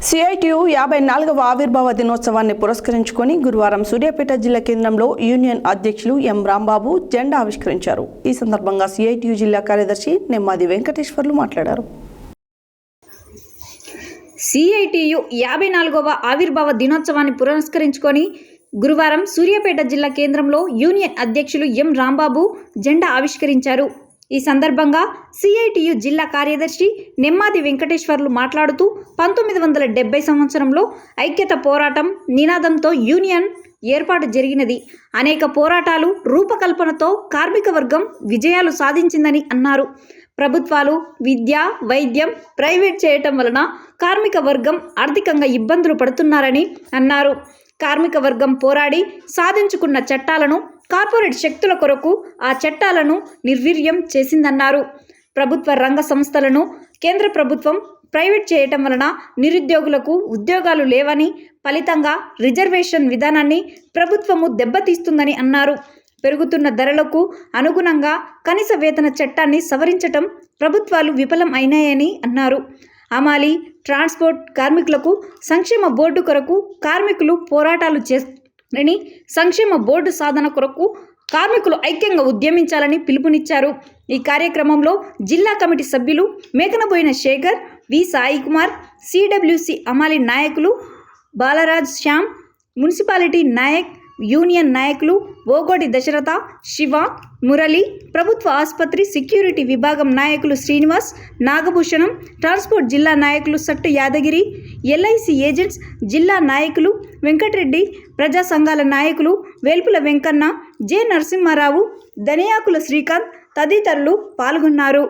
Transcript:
CITU 54వ ఆవిర్భావ దినోత్సవాన్ని పురస్కరించుకొని గురువారం సూర్యాపేట జిల్లా కేంద్రంలో యూనియన్ అధ్యక్షులు ఎం రాంబాబు జెండా ఆవిష్కరించారు. ఈ సందర్భంగా సిఐటియు జిల్లా కార్యదర్శి నెమ్మాది వెంకటేశ్వర్లు మాట్లాడారు. సిఐటియు 54వ ఆవిర్భావ దినోత్సవాన్ని పురస్కరించుకొని గురువారం సూర్యాపేట జిల్లా కేంద్రంలో యూనియన్ అధ్యక్షులు ఎం రాంబాబు జెండా ఆవిష్కరించారు. ఈ సందర్భంగా సిఐటియు జిల్లా కార్యదర్శి నెమ్మాది వెంకటేశ్వర్లు మాట్లాడుతూ 1970 సంవత్సరంలో ఐక్యత పోరాటం నినాదంతో యూనియన్ ఏర్పాటు జరిగినది. అనేక పోరాటాలు రూపకల్పనతో కార్మిక వర్గం విజయాలు సాధించిందని అన్నారు. ప్రభుత్వాలు విద్య, వైద్యం ప్రైవేట్ చేయటం వలన కార్మిక వర్గం ఆర్థికంగా ఇబ్బందులు పడుతున్నారని అన్నారు. కార్మిక వర్గం పోరాడి సాధించుకున్న చట్టాలను కార్పొరేట్ శక్తుల కొరకు ఆ చట్టాలను నిర్వీర్యం చేసిందన్నారు. ప్రభుత్వ రంగ సంస్థలను కేంద్ర ప్రభుత్వం ప్రైవేట్ చేయటం వలన నిరుద్యోగులకు ఉద్యోగాలు లేవని, ఫలితంగా రిజర్వేషన్ విధానాన్ని ప్రభుత్వము దెబ్బతీస్తుందని అన్నారు. పెరుగుతున్న ధరలకు అనుగుణంగా కనీస వేతన చట్టాన్ని సవరించటం ప్రభుత్వాలు విఫలం అయినాయని అన్నారు. అమాలి, ట్రాన్స్పోర్ట్ కార్మికులకు సంక్షేమ బోర్డు కొరకు కార్మికులు పోరాటాలు చేస్తారని, సంక్షేమ బోర్డు సాధన కొరకు కార్మికులు ఐక్యంగా ఉద్యమించాలని పిలుపునిచ్చారు. ఈ కార్యక్రమంలో జిల్లా కమిటీ సభ్యులు మేకనబోయిన శేఖర్, వి సాయికుమార్, సిడబ్ల్యూసి అమాలి నాయకులు బాలరాజ్ శ్యామ్, మున్సిపాలిటీ నాయక్, యూనియన్ నాయకులు ఓగోడి దశరథ, శివ, మురళి, ప్రభుత్వ ఆసుపత్రి సెక్యూరిటీ విభాగం నాయకులు శ్రీనివాస్, నాగభూషణం, ట్రాన్స్పోర్ట్ జిల్లా నాయకులు సట్టు యాదగిరి, ఎల్ఐసి ఏజెంట్స్ జిల్లా నాయకులు వెంకటరెడ్డి, ప్రజా సంఘాల నాయకులు వేల్పుల వెంకన్న, జె నరసింహారావు, దనియాకుల శ్రీకాంత్ తదితరులు పాల్గొన్నారు.